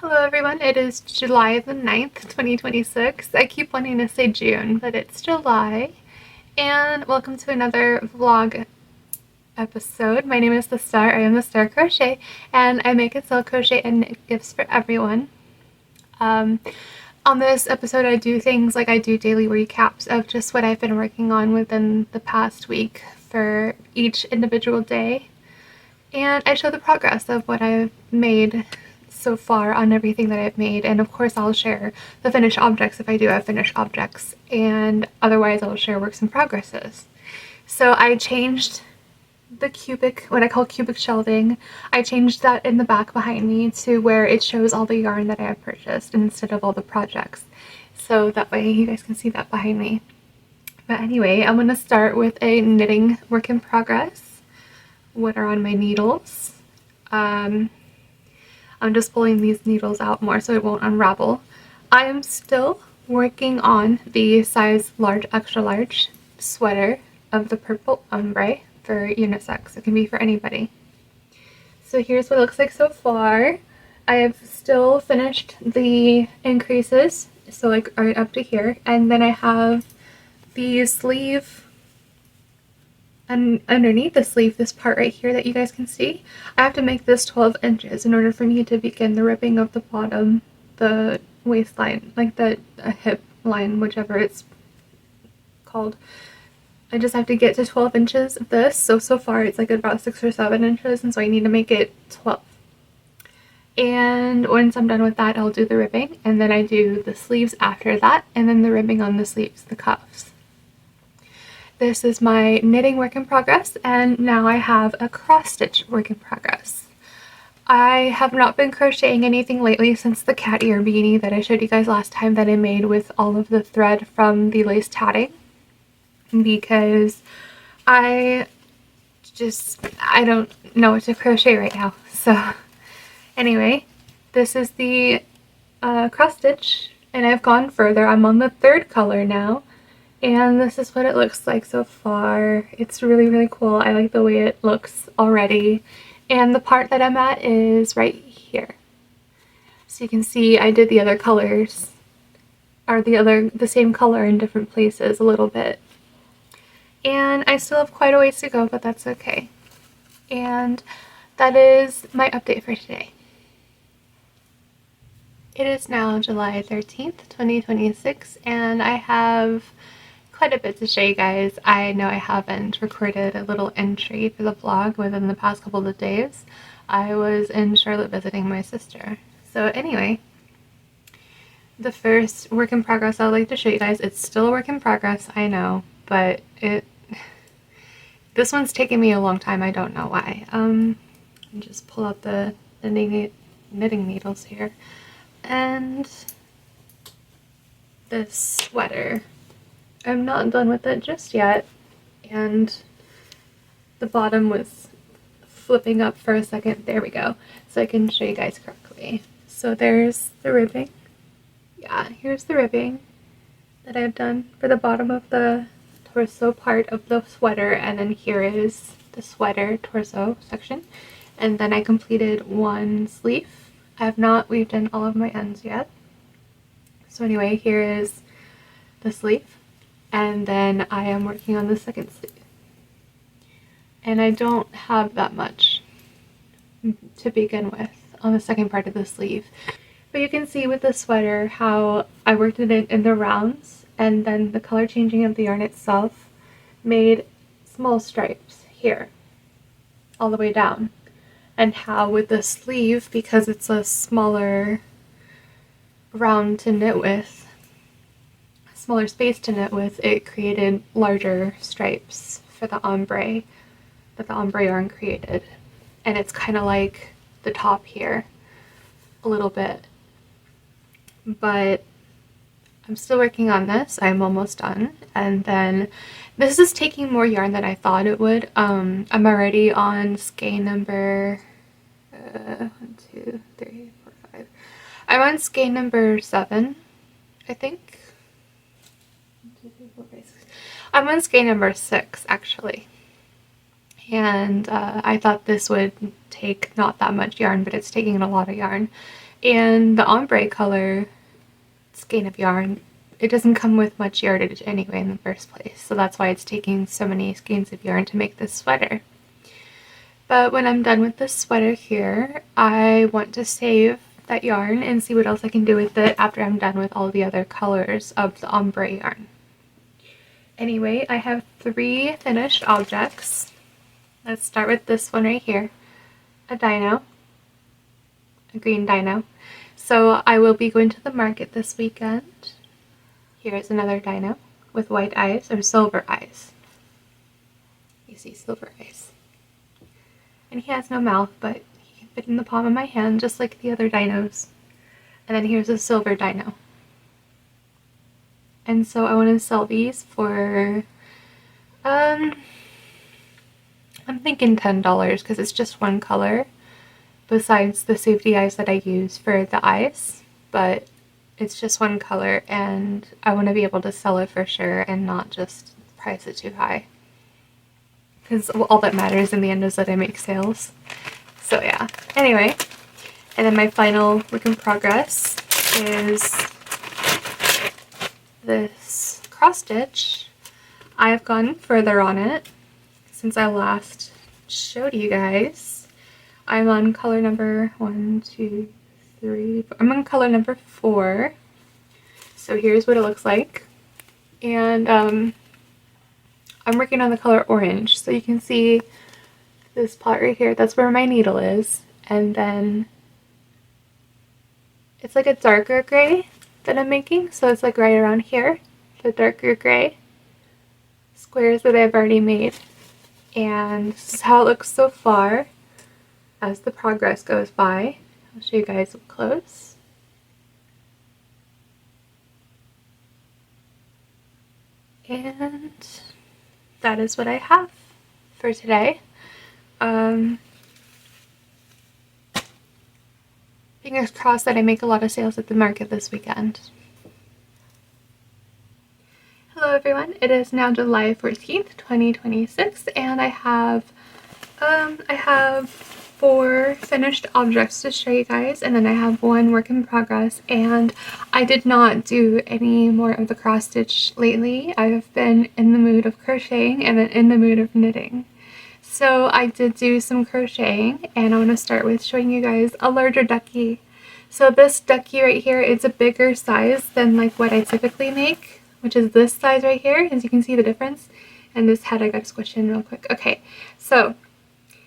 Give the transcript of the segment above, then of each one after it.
Hello everyone, it is July the 9th, 2026. I keep wanting to say June, but it's July. And welcome to another vlog episode. My name is The Star, I am The Star Crochet, and I make and sell crochet and knit gifts for everyone. On this episode I do things like I do daily recaps of just what I've been working on within the past week for each individual day. And I show the progress of what I've made so far on everything that I've made, and of course I'll share the finished objects if I do have finished objects, and otherwise I'll share works in progresses. So I changed the cubic, what I call cubic shelving, I changed that in the back behind me to where it shows all the yarn that I have purchased instead of all the projects, so that way you guys can see that behind me. But anyway, I'm going to start with a knitting work in progress. What are on my needles? I'm just pulling these needles out more so it won't unravel. I am still working on the size large, extra large sweater of the purple ombre for unisex. It can be for anybody. So here's what it looks like so far. I have still finished the increases, so like right up to here, and then I have the sleeve. And underneath the sleeve, this part right here that you guys can see, I have to make this 12 inches in order for me to begin the ribbing of the bottom, the waistline, like the hip line, whichever it's called. I just have to get to 12 inches of this, so far it's like about 6 or 7 inches, and so I need to make it 12. And once I'm done with that, I'll do the ribbing, and then I do the sleeves after that, and then the ribbing on the sleeves, the cuffs. This is my knitting work in progress, and now I have a cross stitch work in progress. I have not been crocheting anything lately since the cat ear beanie that I showed you guys last time that I made with all of the thread from the lace tatting, because I don't know what to crochet right now. So anyway, this is the cross stitch, and I've gone further. I'm on the third color now. And this is what it looks like so far. It's really, really cool. I like the way it looks already. And the part that I'm at is right here. So you can see I did the other colors, or the same color in different places a little bit. And I still have quite a ways to go, but that's okay. And that is my update for today. It is now July 13th, 2026, and I have quite a bit to show you guys. I know I haven't recorded a little entry for the vlog within the past couple of days. I was in Charlotte visiting my sister. So anyway, the first work in progress I would like to show you guys, it's still a work in progress, I know, but this one's taking me a long time, I don't know why. Just pull out the knitting needles here. And this sweater, I'm not done with it just yet, and the bottom was flipping up for a second. There we go, so I can show you guys correctly. So there's the ribbing. Yeah, here's the ribbing that I've done for the bottom of the torso part of the sweater, and then here is the sweater torso section, and then I completed one sleeve. I have not weaved in all of my ends yet. So anyway, here is the sleeve. And then I am working on the second sleeve. And I don't have that much to begin with on the second part of the sleeve. But you can see with the sweater how I worked it in the rounds, and then the color changing of the yarn itself made small stripes here, all the way down. And how with the sleeve, because it's a smaller round to knit with, smaller space to knit with, it created larger stripes for the ombre that the ombre yarn created. And it's kind of like the top here a little bit, but I'm still working on this. I'm almost done, and then this is taking more yarn than I thought it would. I'm already on skein number 1, 2, 3, 4, 5. I'm on skein number 7, I think. I'm on skein number 6 actually, and I thought this would take not that much yarn, but it's taking a lot of yarn, And the ombre color skein of yarn, it doesn't come with much yardage anyway in the first place, so that's why it's taking so many skeins of yarn to make this sweater. But when I'm done with this sweater here, I want to save that yarn and see what else I can do with it after I'm done with all the other colors of the ombre yarn. Anyway, I have 3 finished objects. Let's start with this one right here, a dino, a green dino. So I will be going to the market this weekend. Here's another dino with white eyes, or silver eyes. You see silver eyes. And he has no mouth, but he can fit in the palm of my hand just like the other dinos. And then here's a silver dino. And so I want to sell these for, I'm thinking $10 because it's just one color besides the safety eyes that I use for the eyes, but it's just one color and I want to be able to sell it for sure and not just price it too high. Because all that matters in the end is that I make sales. So yeah, anyway. And then my final work in progress is this cross stitch. I have gone further on it since I last showed you guys. I'm on color number 1, 2, 3, I'm on color number 4. So here's what it looks like. And I'm working on the color orange, so you can see this part right here, that's where my needle is, and then it's like a darker gray that I'm making, so it's like right around here, the darker gray squares that I've already made. And this is how it looks so far as the progress goes by. I'll show you guys up close. And that is what I have for today. Fingers crossed that I make a lot of sales at the market this weekend. Hello everyone, it is now July 14th, 2026, and I have 4 finished objects to show you guys, and then I have 1 work in progress. And I did not do any more of the cross stitch lately. I've been in the mood of crocheting and then in the mood of knitting. So I did do some crocheting, and I want to start with showing you guys a larger ducky. So this ducky right here, it's a bigger size than like what I typically make, which is this size right here, as you can see the difference. And this head I got to squish in real quick. Okay, so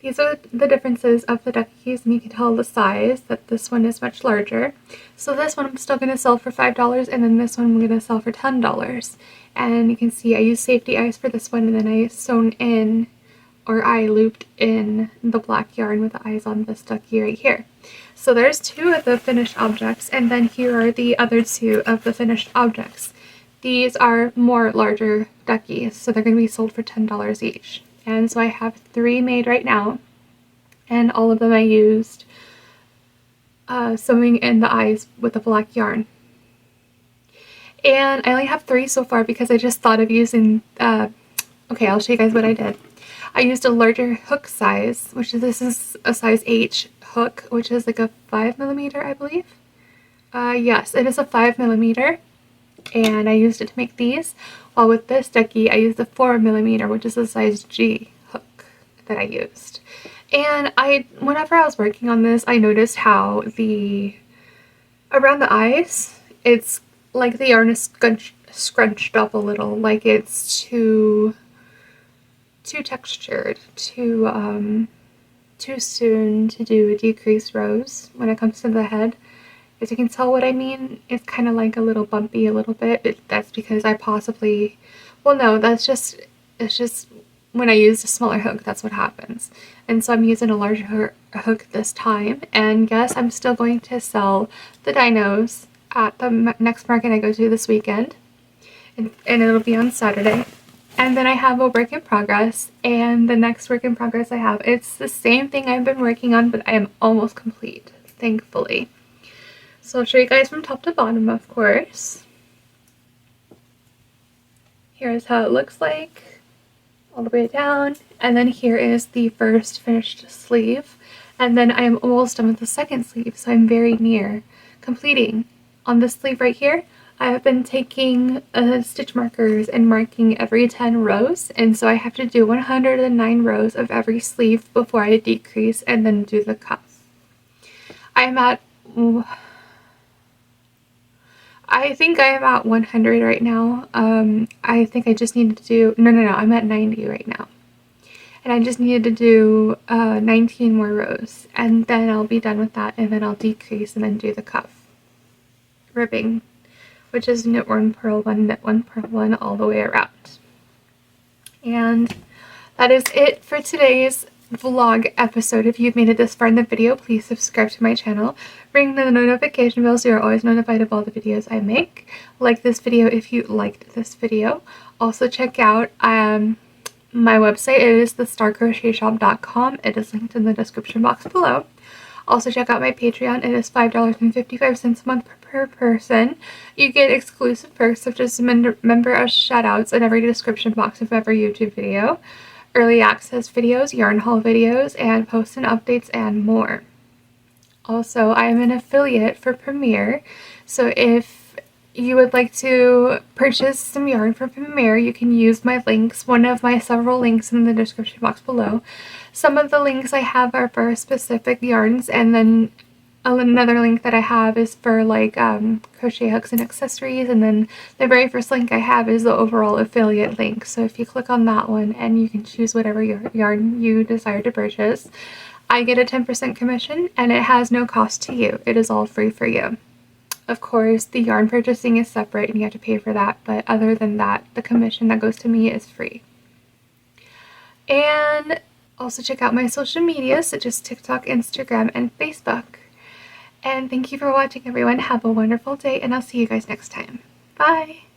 these are the differences of the duckies, and you can tell the size that this one is much larger. So this one I'm still going to sell for $5, and then this one I'm going to sell for $10. And you can see I used safety eyes for this one, and then I sewn in, or I looped in the black yarn with the eyes on this ducky right here. So there's 2 of the finished objects, and then here are the other 2 of the finished objects. These are more larger duckies, so they're going to be sold for $10 each. And so I have 3 made right now, and all of them I used sewing in the eyes with the black yarn. And I only have 3 so far because I just thought of using, okay, I'll show you guys what I did. I used a larger hook size, this is a size H hook, which is like a 5mm, I believe. Yes, it is a 5mm, and I used it to make these. While with this ducky, I used a 4mm, which is a size G hook that I used. And whenever I was working on this, I noticed how around the eyes, it's like the yarn is scrunched up a little, like it's too textured, too soon to do decreased rows when it comes to the head. As you can tell what I mean, it's kind of like a little bumpy a little bit. That's because I possibly, well no, it's just when I used a smaller hook, that's what happens. And so I'm using a larger hook this time, and yes, I'm still going to sell the dinos at the next market I go to this weekend, and it'll be on Saturday. And then I have a work in progress, and the next work in progress I have, it's the same thing I've been working on, but I am almost complete, thankfully. So I'll show you guys from top to bottom, of course. Here's how it looks like all the way down, and then here is the first finished sleeve. And then I am almost done with the second sleeve, so I'm very near completing. On this sleeve right here, I have been taking stitch markers and marking every 10 rows, and so I have to do 109 rows of every sleeve before I decrease and then do the cuff. I'm at, I think I am at 100 right now. I think I just need to do, no, I'm at 90 right now. And I just needed to do 19 more rows, and then I'll be done with that, and then I'll decrease and then do the cuff ribbing, which is knit one, purl one, knit one, purl one all the way around. And that is it for today's vlog episode. If you've made it this far in the video, please subscribe to my channel, ring the notification bell so you're always notified of all the videos I make. Like this video if you liked this video. Also check out my website. It is thestarcrochetshop.com. It is linked in the description box below. Also check out my Patreon. It is $5.55 a month per person. You get exclusive perks such as member shoutouts in every description box of every YouTube video, early access videos, yarn haul videos, and posts and updates, and more. Also, I am an affiliate for Premiere, so if you would like to purchase some yarn from Premiere, you can use my links, one of my several links in the description box below. Some of the links I have are for specific yarns, and then another link that I have is for like crochet hooks and accessories, and then the very first link I have is the overall affiliate link. So if you click on that one, and you can choose whatever yarn you desire to purchase, I get a 10% commission, and it has no cost to you. It is all free for you. Of course, the yarn purchasing is separate and you have to pay for that, but other than that, the commission that goes to me is free. And also check out my social media, such as TikTok, Instagram, and Facebook. And thank you for watching, everyone. Have a wonderful day, and I'll see you guys next time. Bye!